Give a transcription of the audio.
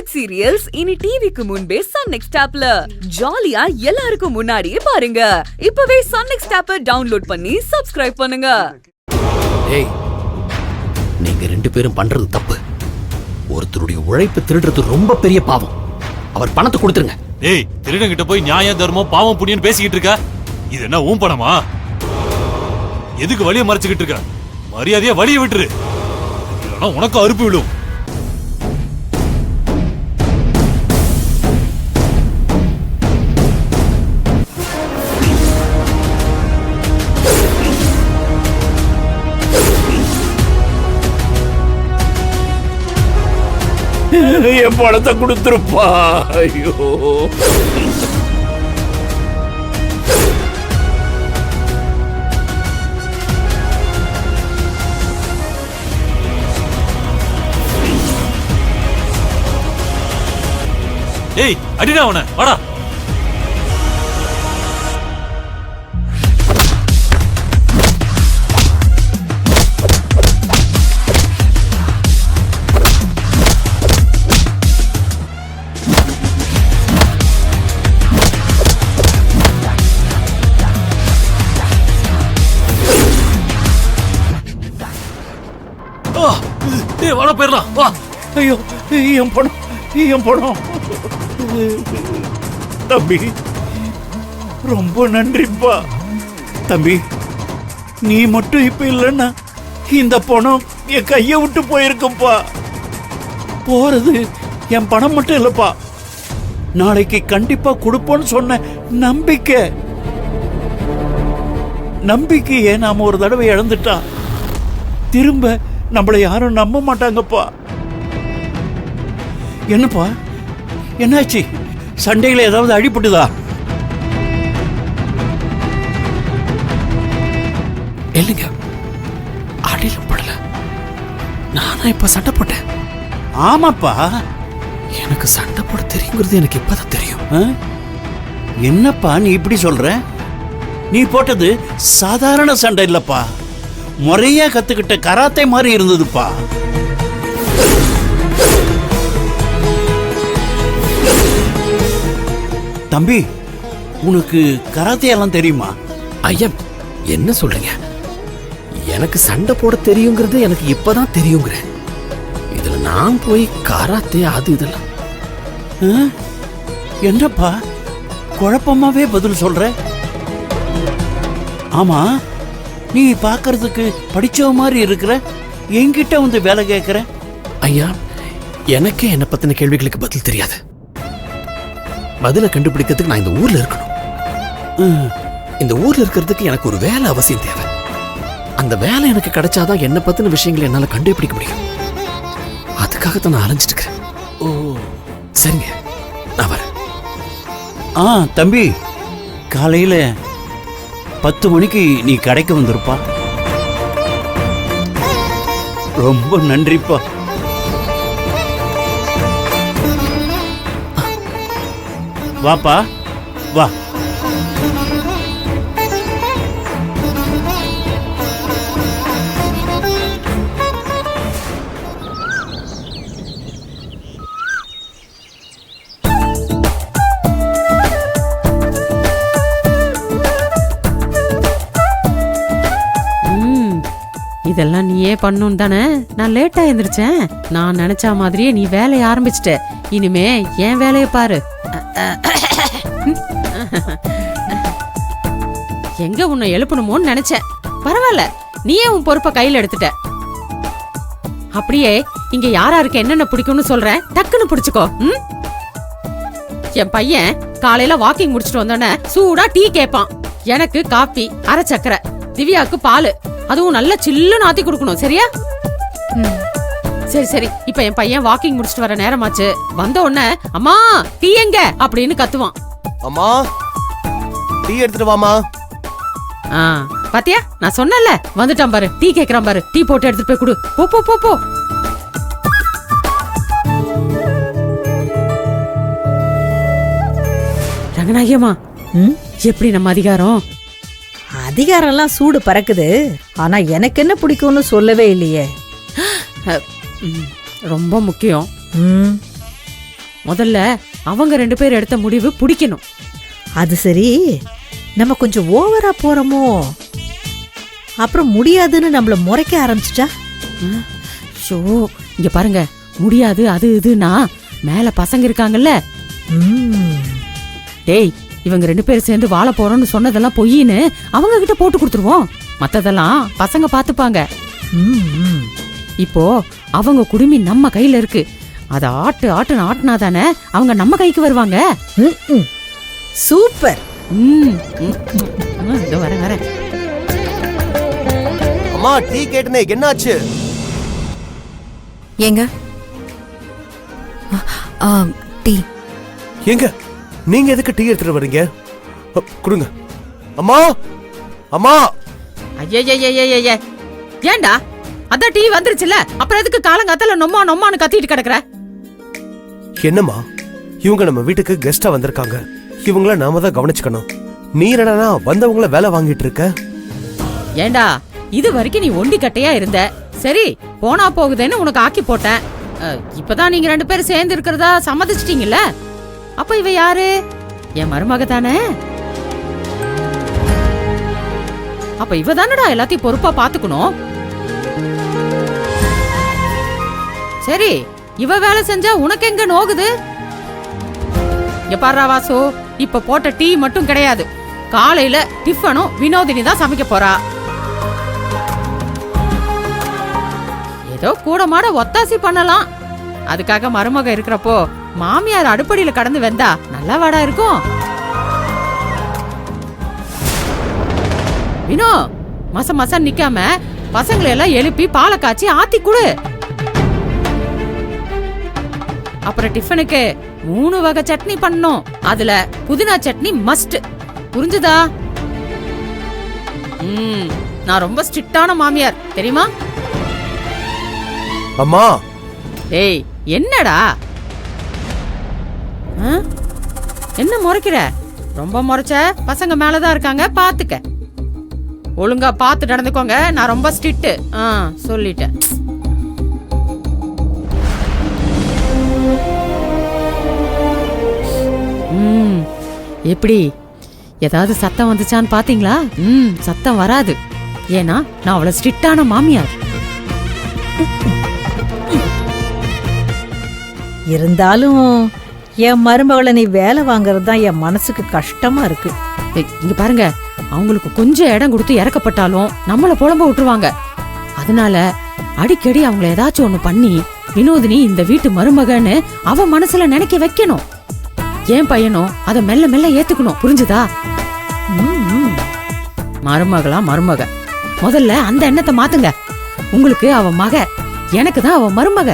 Web serials இனி டிவிக்கு முன்பே சன் நெக்ஸ்ட் ஆப்ல ஜாலியா எல்லாருக்கும் முன்னாடியே பாருங்க. இப்பவே சன் நெக்ஸ்ட் ஆப்பை டவுன்லோட் பண்ணி சப்ஸ்கிரைப் பண்ணுங்க. ஏய், நீங்க ரெண்டு பேரும் பண்றது தப்பு. ஒருத்தருடைய உழைப்பு திருடுறது ரொம்ப பெரிய பாவம். அவர் பணத்தை கொடுத்துருங்க. ஏய், திருடங்கிட்ட போய் நியாயம் தர்மம் பாவம் புண்ணியன்னு பேசிக்கிட்டு இருக்க. இது என்ன ஊம் பணமா? எதுக்கு வழியை மறைச்சுக்கிட்டு இருக்க? மரியாதையா வழியை விட்டுரு, இல்லைன்னா உனக்கு அறுப்பு விடும். என் பணத்தை கொடுத்துருப்பா. ஐயோ, ஏய், அடிடா அவனை, வாடா. ஏய், வாடா போயிடலாம், வா. ஐயோ, என் பணம், என் பணம். தம்பி, ரொம்ப நன்றிப்பா. தம்பி, நீ மட்டும் இப்ப இல்லைன்னா இந்த பணம் என் கையை விட்டு போயிருக்குப்பா. போறது என் பணம் மட்டும் இல்லப்பா, நாளைக்கு கண்டிப்பா கொடுப்போன்னு சொன்ன நம்பிக்கையை நாம ஒரு தடவை இழந்துட்டா திரும்ப நம்மளை யாரும் நம்ப மாட்டாங்கப்பா. என்னப்பா, என்னாச்சு? சண்டையில ஏதாவது அடிபட்டுதா? இல்லைங்க, அடியிலும் படல. நானா இப்ப சண்டை போட்டேன். ஆமாப்பா, எனக்கு சண்டை போட தெரியுங்கிறது எனக்கு இப்பதான் தெரியும். என்னப்பா நீ இப்படி சொல்ற? நீ போட்டது சாதாரண சண்டை இல்லப்பா, முறையா கத்துக்கிட்ட கராத்தே மாதிரி இருந்ததுப்பா. தம்பி, உனக்கு கராத்தே எல்லாம் தெரியுமா? ஐயா, என்ன சொல்றீங்க? எனக்கு சண்டை போட தெரியுங்கிறது எனக்கு இப்பதான் தெரியுங்கிறேன். இதுல நான் போய் கராத்தே அது இதெல்லாம். என்னப்பா குழப்பமாவே பதில் சொல்ற? ஆமா, நீ பாக்குறதுக்கு படிச்சவ மாதிரி இருக்கிற, என்கிட்ட வந்து வேலை கேட்கிற. ஐயா, எனக்கே என்ன பத்தின கேள்விகளுக்கு பதில் தெரியாது. பதில கண்டுபிடிக்கிறதுக்கு நான் இந்த ஊர்ல இருக்கணும். இந்த ஊர்ல இருக்கிறதுக்கு எனக்கு ஒரு வேலை அவசியம் தேவை. அந்த வேலை எனக்கு கிடைச்சாதான் என்ன பத்தின விஷயங்களை என்னால கண்டுபிடிக்க முடியும். அதுக்காகத்தான் நான் அலைஞ்சிட்டு இருக்கிறேன். ஓ, சரிங்க, நான் வரேன். தம்பி, காலையில 10 மணிக்கு நீ கடைக்கு வந்திருப்பா. ரொம்ப நன்றிப்பா. வாப்பா, வா. இதெல்லாம் நீயே பண்ணணும் தானே? நான் லேட்டா எந்திரிச்சேன். நான் நினைச்ச மாதிரியே நீ வேலையை ஆரம்பிச்சிட்ட. இனிமே என் வேலையை பாரு. எங்க உன்னை எழுப்பணுமோன்னு நினைச்சேன். பரவாயில்ல, நீயே உன் பொறுப்பை கையில எடுத்துட்ட. அப்படியே இங்க யாராருக்கு என்னென்ன பிடிக்கும்னு சொல்றேன், டக்குன்னு பிடிச்சுக்கோ. என் பையன் காலையில வாக்கிங் முடிச்சுட்டு வந்தோடனே சூடா டீ கேட்பான். எனக்கு காபி, அரை சக்கரை, திவ்யாவுக்கு பால், அதுவும் நல்ல சில்லுன்னு ஆத்தி கொடுக்கணும். சரியா? சரி சரி. இப்ப என் பையன் வாக்கிங் முடிச்சிட்டு வர நேரமாச்சு. வந்த உடனே அம்மா டீ எங்க அப்படின்னு கத்துவான். அம்மா டீ எடுத்துட்டு வாமா. பாத்தியா, நான் சொன்னல, வந்துட்டான் பாரு. டீ கேக்குறான் பாரு. டீ போட்டு எடுத்துட்டு போய் கொடு. போ போ போ போ. ரங்கநாயகம்மா, எப்படி நம்ம அதிகாரம்? அதிகாரம்லாம் சூடு பறக்குது. ஆனா எனக்கு என்ன பிடிக்கும்னு சொல்லவே இல்லையே. ரொம்ப முக்கியம். முதல்ல அவங்க 2 பேர் எடுத்த முடிவு பிடிக்கணும். அது சரி, நம்ம கொஞ்சம் ஓவரா போறோமோ? அப்புறம் முடியாதுன்னு நம்மள முறைக்க ஆரம்பிச்சிட்டா? ஷோ, இங்க பாருங்க, முடியாது அது இதுனா மேல பசங்க இருக்காங்கல்ல. டேய், இவங்க 2 பேரும் சேர்ந்து வாழ போறோம்னு சொன்னதெல்லாம் பொய்ன்னு அவங்க கிட்ட போட்டு கொடுத்துருவோம். மத்ததெல்லாம் பசங்க பாத்துப்பாங்க. இப்போ அவங்க குடுமி நம்ம கையில இருக்கு. அத ஆட்டுன்னு ஆட்டுனாதானே அவங்க நம்ம கைக்கு வருவாங்க. சூப்பர். வர அம்மா டீ கேட்டனே, என்னாச்சு? ஏங்க டீ எங்க நீங்க எதுக்கு டீ எடுத்துட்டு வரீங்க? கொடுங்க. அம்மா அம்மா. ஐய, ஏண்டா அதான் டீ வந்துருச்சுல, அப்புறம் எதுக்கு காலங்காத்தால நொம்மான்னு கத்திட்டு கிடக்குற? என்னம்மா, இவங்க நம்ம வீட்டுக்கு கெஸ்டா வந்திருக்காங்க. இவங்கள நாம தான் கவனிச்சுக்கணும். நீ என்னடா வந்தவங்கள வேலை வாங்கிட்டு இருக்க? ஏண்டா, இது வரைக்கும் நீ ஒண்டி கட்டையா இருந்த. சரி, போனா போகுதுன்னு உனக்கு ஆக்கி போட்டேன். இப்பதான் நீங்க 2 பேரும் சேர்ந்து இருக்கிறதா சம்மதிச்சிட்டீங்கல்ல. அப்ப இவ யாரு? என் மருமக தானே. அப்ப இவ தானடா எல்லாத்தையும் பொறுப்பா பாத்துக்கணும். சரி, இவ வேலை செஞ்சா உனக்கு எங்க நோகுது? பாரா வாசு, இப்ப போட்ட டீ மட்டும் கிடையாது, காலையில டிஃபனும் வினோதினி தான் சமைக்க போறா. ஏதோ கூட மாட ஒத்தாசி பண்ணலாம். அதுக்காக மருமக இருக்கிறப்போ மாமியார் அடுப்படியில கடந்து வெந்தா நல்லா வாடா இருக்கும். வினோ, மசம் நிக்காம பசங்களை எல்லாம் எழுப்பி பாலை காய்ச்சி ஆத்தி குடு. அப்புறம் டிஃபனுக்கு 3 வகை சட்னி பண்ணணும். அதுல புதினா சட்னி மஸ்ட். புரிஞ்சுதா? நான் ரொம்ப ஸ்ட்ரிக்டான மாமியார் தெரியுமா? அம்மா. ஏய், என்னடா என்ன முறைக்கிற? ரொம்ப முறைச்ச பசங்க மேலதான் இருக்காங்க, பாத்துக்க. ஒழுங்கா பாத்து நடந்துக்கோங்க. நான் ரொம்ப ஸ்ட்ரிக்ட். சொல்லிட்டேன். எப்படி, ஏதாவது சத்தம் வந்துச்சான்னு பாத்தீங்களா? சத்தம் வராது. ஏன்னா நான் அவ்வளவு ஸ்ட்ரிக்டான மாமியார். இருந்தாலும் என் மருமகளை நீ வேலை வாங்குறது தான் என் மனசுக்கு கஷ்டமா இருக்கு. இங்க பாருங்க, அவங்களுக்கு கொஞ்சம் இடம் கொடுத்து இறக்கப்பட்டாலும் நம்மள புலம்ப விட்டுருவாங்க. அதனால அடிக்கடி அவங்கள ஏதாச்சும் ஒண்ணு பண்ணி வினோதினி இந்த வீட்டு மருமகன்னு அவ மனசுல நினைக்க வைக்கணும். ஏன் பையனும் அதை மெல்ல மெல்ல ஏத்துக்கணும். புரிஞ்சுதா? மருமகளா மருமக, முதல்ல அந்த எண்ணத்தை மாத்துங்க. உங்களுக்கு அவ மக, எனக்கு தான் அவ மருமக.